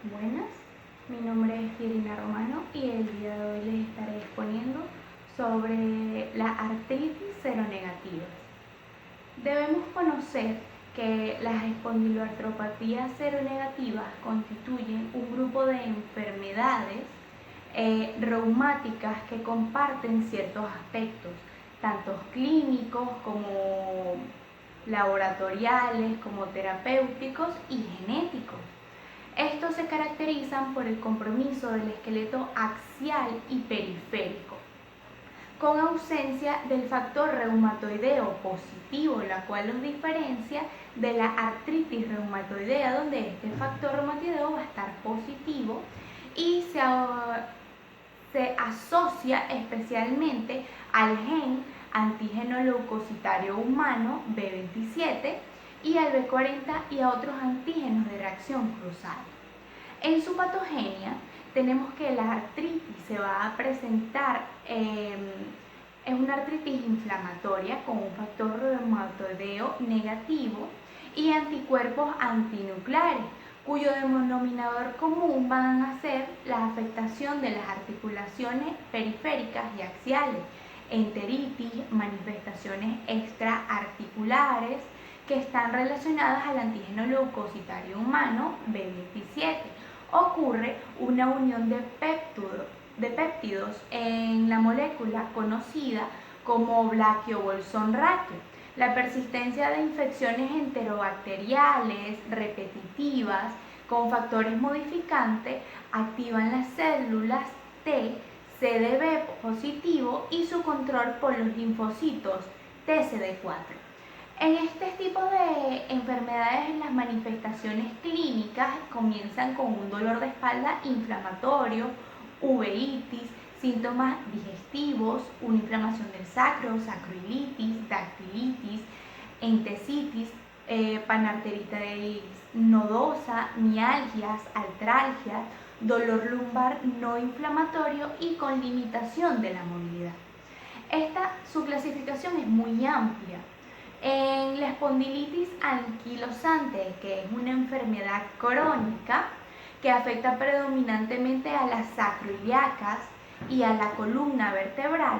Buenas, mi nombre es Irina Romano y el día de hoy les estaré exponiendo sobre la artritis seronegativa. Debemos conocer que las espondiloartropatías seronegativas constituyen un grupo de enfermedades reumáticas que comparten ciertos aspectos, tanto clínicos como laboratoriales, como terapéuticos y genéticos. Estos se caracterizan por el compromiso del esqueleto axial y periférico, con ausencia del factor reumatoideo positivo, la cual los diferencia de la artritis reumatoidea, donde este factor reumatoideo va a estar positivo y se asocia especialmente al gen antígeno leucocitario humano B27 y al B40 y a otros antígenos de reacción cruzada. En su patogenia tenemos que la artritis se va a presentar es una artritis inflamatoria con un factor reumatoideo negativo y anticuerpos antinucleares, cuyo denominador común van a ser la afectación de las articulaciones periféricas y axiales, enteritis, manifestaciones extraarticulares que están relacionadas al antígeno leucocitario humano B27. Ocurre una unión de péptidos en la molécula conocida como Blackio-Bolson-Rakio. La persistencia de infecciones enterobacteriales repetitivas con factores modificantes activan las células T, CD4 positivo y su control por los linfocitos TCD4. En este tipo de enfermedades, las manifestaciones clínicas comienzan con un dolor de espalda inflamatorio, uveitis, síntomas digestivos, una inflamación del sacro, sacroilitis, dactilitis, entesitis, panarteritis nodosa, mialgias, artralgias, dolor lumbar no inflamatorio y con limitación de la movilidad. Su clasificación es muy amplia. En la espondilitis anquilosante, que es una enfermedad crónica que afecta predominantemente a las sacroiliacas y a la columna vertebral,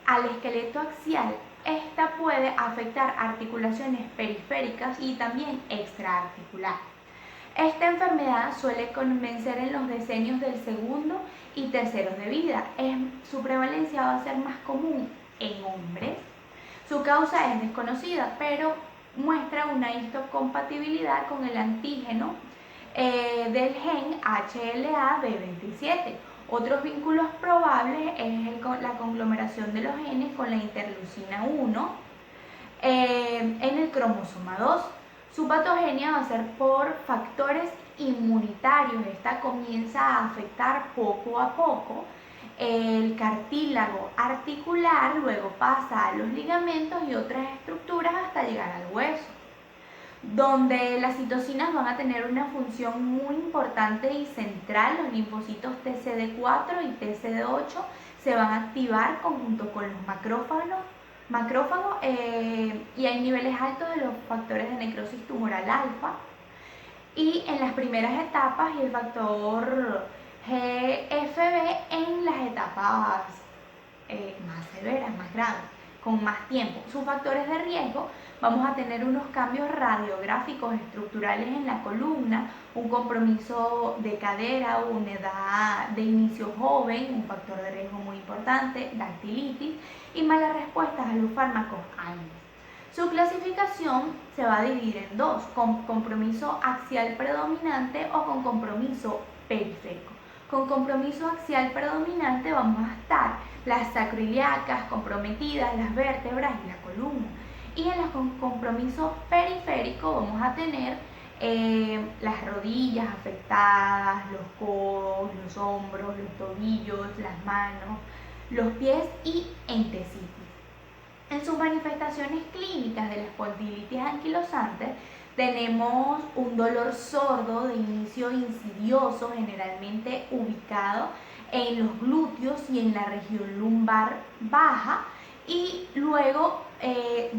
al esqueleto axial, esta puede afectar articulaciones periféricas y también extraarticulares. Esta enfermedad suele comenzar en los decenios del segundo y terceros de vida. Su prevalencia va a ser más común en hombres. Su causa es desconocida, pero muestra una histocompatibilidad con el antígeno del gen HLA-B27. Otros vínculos probables es la conglomeración de los genes con la interleucina 1 en el cromosoma 2. Su patogenia va a ser por factores inmunitarios. Esta comienza a afectar poco a poco el cartílago articular, luego pasa a los ligamentos y otras estructuras hasta llegar al hueso, donde las citocinas van a tener una función muy importante y central. Los linfocitos TCD4 y TCD8 se van a activar conjunto con los macrófagos y hay niveles altos de los factores de necrosis tumoral alfa. Y en las primeras etapas y el factor GFB en las etapas más severas, más graves, con más tiempo. Sus factores de riesgo: vamos a tener unos cambios radiográficos estructurales en la columna, un compromiso de cadera, una edad de inicio joven, un factor de riesgo muy importante, dactilitis y malas respuestas a los fármacos AINES. Su clasificación se va a dividir en dos: con compromiso axial predominante o con compromiso periférico. Con compromiso axial predominante vamos a estar las sacroiliacas comprometidas, las vértebras y la columna. Y en con compromiso periférico vamos a tener las rodillas afectadas, los codos, los hombros, los tobillos, las manos, los pies y entesitis. En sus manifestaciones clínicas de la espondilitis anquilosante tenemos un dolor sordo de inicio insidioso, generalmente ubicado en los glúteos y en la región lumbar baja, y luego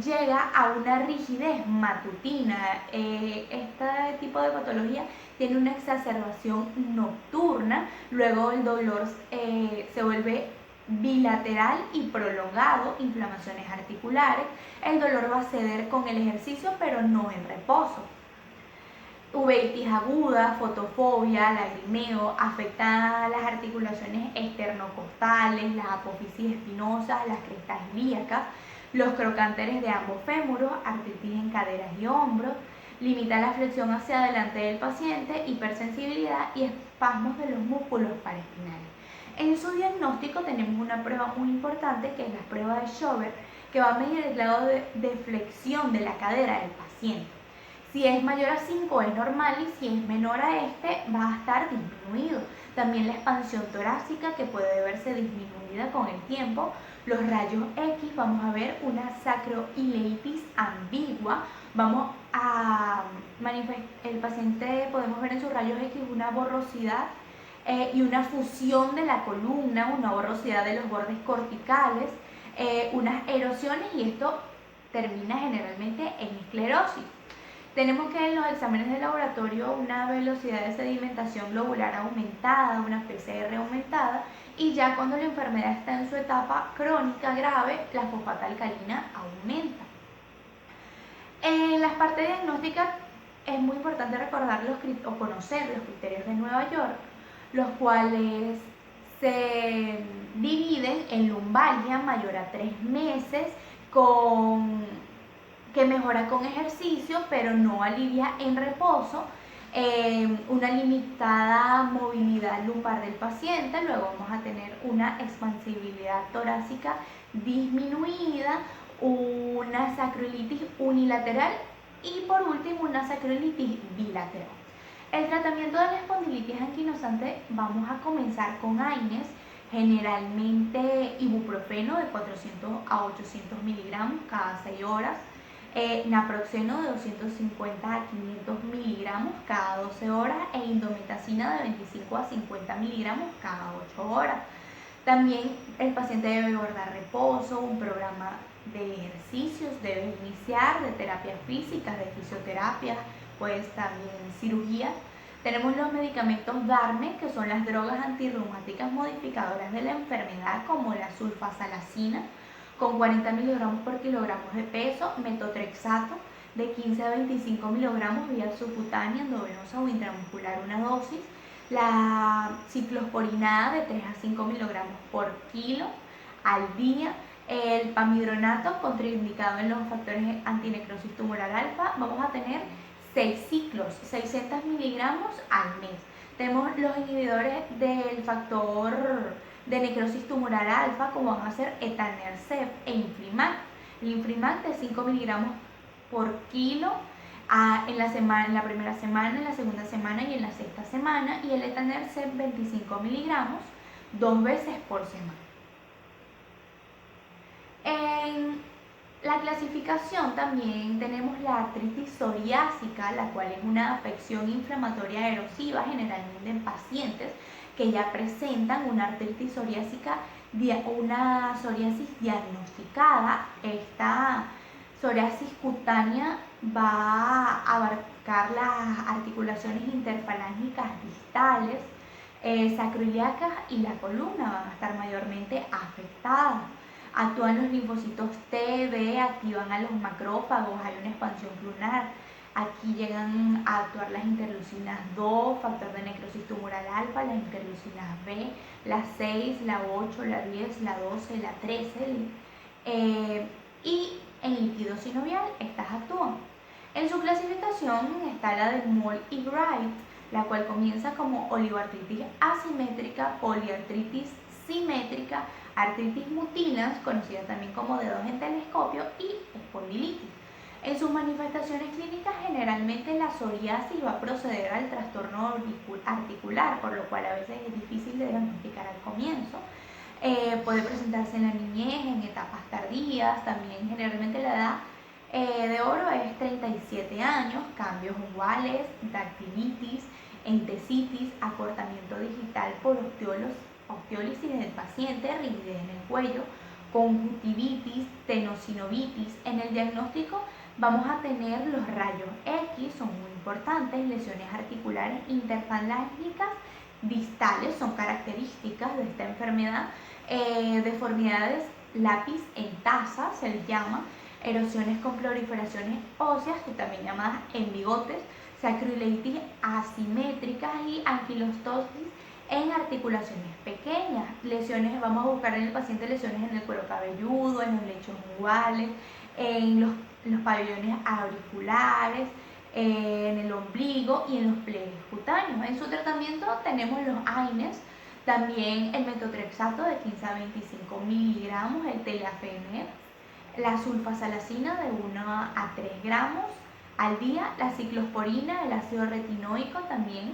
llega a una rigidez matutina. Este tipo de patología tiene una exacerbación nocturna, luego el dolor se vuelve bilateral y prolongado, inflamaciones articulares, el dolor va a ceder con el ejercicio pero no en reposo. Uveitis aguda, fotofobia, lagrimeo, afecta las articulaciones esternocostales, las apófisis espinosas, las crestas ilíacas, los crocánteres de ambos fémuros, artritis en caderas y hombros, limita la flexión hacia adelante del paciente, hipersensibilidad y espasmos de los músculos paraespinales. En su diagnóstico tenemos una prueba muy importante que es la prueba de Schober, que va a medir el grado de flexión de la cadera del paciente. Si es mayor a 5 es normal y si es menor a este va a estar disminuido. También la expansión torácica que puede verse disminuida con el tiempo. Los rayos X, vamos a ver una sacroileitis ambigua. Vamos a manifestar, el paciente podemos ver en sus rayos X una borrosidad y una fusión de la columna, una borrosidad de los bordes corticales, unas erosiones y esto termina generalmente en esclerosis. Tenemos que en los exámenes de laboratorio una velocidad de sedimentación globular aumentada, una PCR aumentada y ya cuando la enfermedad está en su etapa crónica grave, la fosfata alcalina aumenta. En las partes diagnósticas es muy importante recordar o conocer los criterios de Nueva York, los cuales se dividen en lumbalgia mayor a 3 meses que mejora con ejercicio pero no alivia en reposo, una limitada movilidad lumbar del paciente, luego vamos a tener una expansibilidad torácica disminuida, una sacroilitis unilateral y por último una sacroilitis bilateral. El tratamiento de la espondilitis anquilosante vamos a comenzar con AINES, generalmente ibuprofeno de 400 a 800 miligramos cada 6 horas, naproxeno de 250 a 500 miligramos cada 12 horas e indometacina de 25 a 50 miligramos cada 8 horas. También el paciente debe guardar reposo, un programa de ejercicios, debe iniciar de terapias físicas, de fisioterapia, pues también cirugía. Tenemos los medicamentos DARME, que son las drogas antirreumáticas modificadoras de la enfermedad, como la sulfasalacina, con 40 miligramos por kilogramo de peso, metotrexato de 15 a 25 miligramos vía subcutánea, endovenosa o intramuscular una dosis, la ciclosporinada de 3 a 5 miligramos por kilo al día, el pamidronato contraindicado en los factores antinecrosis tumoral alfa, vamos a tener 6 ciclos, 600 miligramos al mes. Tenemos los inhibidores del factor de necrosis tumoral alfa, como van a ser etanercept e Inflimac. El Inflimac de 5 miligramos por kilo en la primera semana, en la segunda semana y en la sexta semana, y el etanercept 25 miligramos 2 veces por semana. En la clasificación también tenemos la artritis psoriásica, la cual es una afección inflamatoria erosiva generalmente en pacientes que ya presentan una artritis psoriásica o una psoriasis diagnosticada. Esta psoriasis cutánea va a abarcar las articulaciones interfalángicas distales, sacroiliacas y la columna van a estar mayormente afectadas. Actúan los linfocitos T, B, activan a los macrófagos, hay una expansión lunar. Aquí llegan a actuar las interleucinas 2, factor de necrosis tumoral alfa, las interleucinas B, la 6, la 8, la 10, la 12, la 13. Y en líquido sinovial estas actúan. En su clasificación está la de Moll y Wright, la cual comienza como oligoartritis asimétrica, poliartritis simétrica, artritis mutilans, conocida también como dedos en telescopio, y espondilitis. En sus manifestaciones clínicas, generalmente la psoriasis va a proceder al trastorno articular, por lo cual a veces es difícil de diagnosticar al comienzo. Puede presentarse en la niñez, en etapas tardías, también generalmente la edad de oro es 37 años, cambios uvales, dactilitis, entesitis, acortamiento digital por osteólisis del paciente, rigidez en el cuello, conjuntivitis, tenosinovitis. En el diagnóstico vamos a tener los rayos X, son muy importantes, lesiones articulares interfalángicas distales, son características de esta enfermedad, deformidades lápiz en taza, se les llama, erosiones con proliferaciones óseas, que también llamadas en bigotes, sacroileitis asimétricas y anquilostosis en articulaciones pequeñas. Lesiones, vamos a buscar en el paciente lesiones en el cuero cabelludo, en los lechos linguales, en los pabellones auriculares, en el ombligo y en los pliegues cutáneos. En su tratamiento tenemos los AINES, también el metotrexato de 15 a 25 miligramos, el telafenib, la sulfasalacina de 1 a 3 gramos al día, la ciclosporina, el ácido retinoico también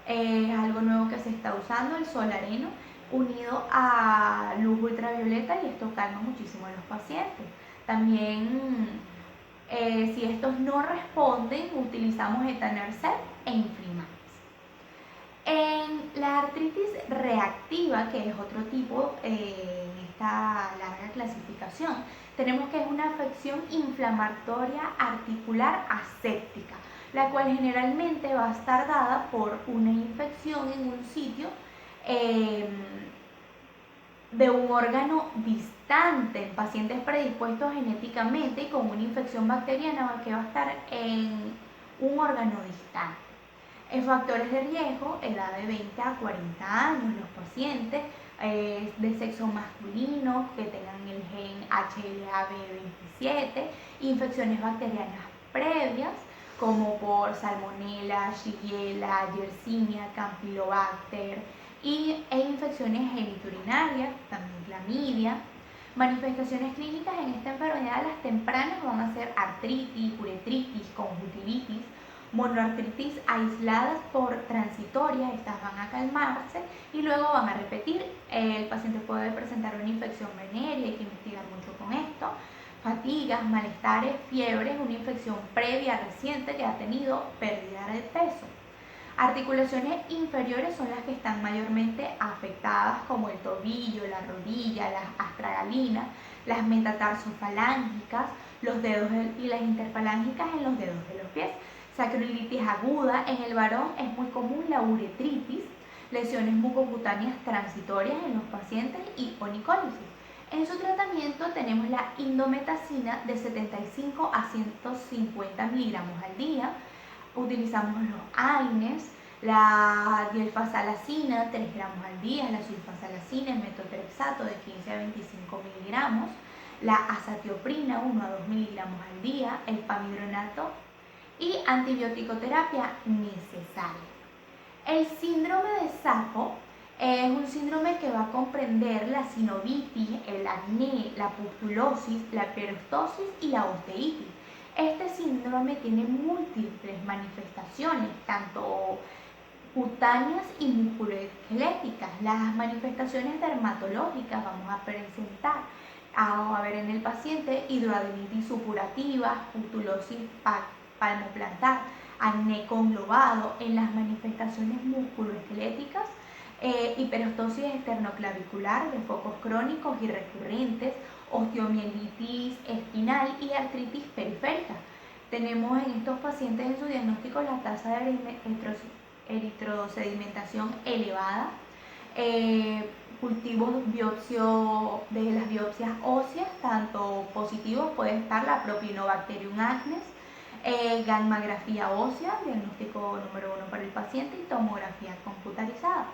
es algo nuevo que se está usando, el solareno, unido a luz ultravioleta, y esto calma muchísimo a los pacientes. También, si estos no responden, utilizamos etanercept e inflimax. En la artritis reactiva, que es otro tipo en esta larga clasificación, tenemos que es una afección inflamatoria articular aséptica, la cual generalmente va a estar dada por una infección en un sitio de un órgano distante, en pacientes predispuestos genéticamente y con una infección bacteriana que va a estar en un órgano distante. En factores de riesgo, edad de 20 a 40 años, los pacientes de sexo masculino que tengan el gen HLA-B27, infecciones bacterianas previas como por salmonella, shigella, yersinia, campylobacter e infecciones geniturinarias, también clamidia. Manifestaciones clínicas en esta enfermedad, las tempranas van a ser artritis, uretritis, conjuntivitis, monoartritis aisladas por transitorias, estas van a calmarse y luego van a repetir. El paciente puede presentar una infección venérea, hay que investigar mucho con esto, fatigas, malestares, fiebres, una infección previa reciente que ha tenido, pérdida de peso. Articulaciones inferiores son las que están mayormente afectadas, como el tobillo, la rodilla, las astragalinas, las metatarsofalángicas, los dedos y las interfalángicas en los dedos de los pies. Sacroilitis aguda, en el varón es muy común la uretritis, lesiones mucocutáneas transitorias en los pacientes y onicólisis. En su tratamiento tenemos la indometacina de 75 a 150 miligramos al día. Utilizamos los AINES, la dielfasalacina 3 gramos al día, la sulfasalacina, el metotrexato de 15 a 25 miligramos, la azatioprina 1 a 2 miligramos al día, el pamidronato y antibiótico-terapia necesaria. El síndrome de Safo es un síndrome que va a comprender la sinovitis, el acné, la pustulosis, la perostosis y la osteitis. Este síndrome tiene múltiples manifestaciones, tanto cutáneas y musculoesqueléticas. Las manifestaciones dermatológicas vamos a presentar, a ver en el paciente, hidroadenitis supurativa, pustulosis palmoplantar, acné conglobado. En las manifestaciones musculoesqueléticas, hiperostosis esternoclavicular de focos crónicos y recurrentes, osteomielitis espinal y artritis periférica. Tenemos en estos pacientes en su diagnóstico la tasa de eritrosedimentación elevada, cultivos de las biopsias óseas, tanto positivos puede estar la Propionobacterium acnes, gammagrafía ósea, diagnóstico número 1 para el paciente, y tomografía computarizada.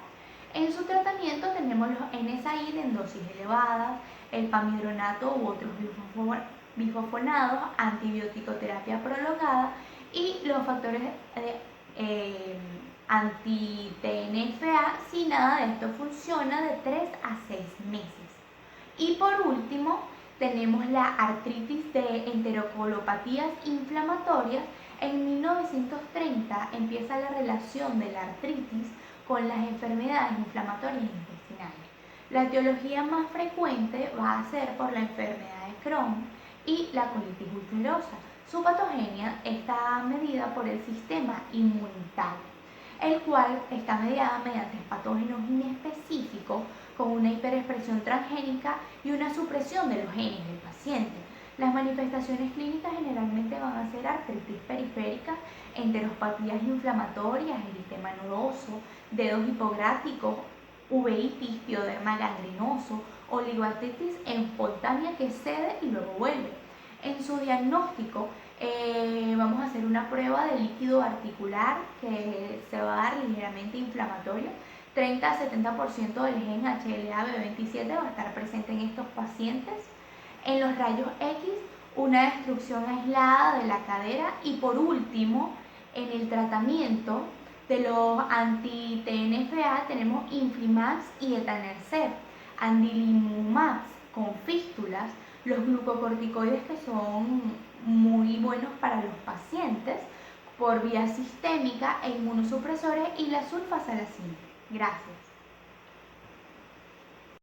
En su tratamiento tenemos los NSAID en dosis elevadas, el pamidronato u otros bifosfonados, antibiótico-terapia prolongada y los factores de anti-TNFA. Si nada de esto funciona, de 3 a 6 meses. Y por último, tenemos la artritis de enterocolopatías inflamatorias. En 1930 empieza la relación de la artritis con las enfermedades inflamatorias intestinales. La etiología más frecuente va a ser por la enfermedad de Crohn y la colitis ulcerosa. Su patogenia está medida por el sistema inmunitario. el cual está mediada mediante patógenos inespecíficos con una hiperexpresión transgénica y una supresión de los genes del paciente. Las manifestaciones clínicas generalmente van a ser artritis periférica, enteropatías inflamatorias, eritema nodoso, dedos hipográficos, uveitis, pioderma gangrenoso, oligoartritis espontánea que cede y luego vuelve. En su diagnóstico vamos a hacer una prueba de líquido articular que se va a dar ligeramente inflamatorio. 30 a 70% del gen HLA-B27 va a estar presente en estos pacientes. En los rayos X, una destrucción aislada de la cadera y por último, en el tratamiento de los anti-TNFA tenemos Inflimax y etanercept, adalimumab con fístulas, los glucocorticoides que son muy buenos para los pacientes por vía sistémica e inmunosupresores y la sulfasalazina. Gracias.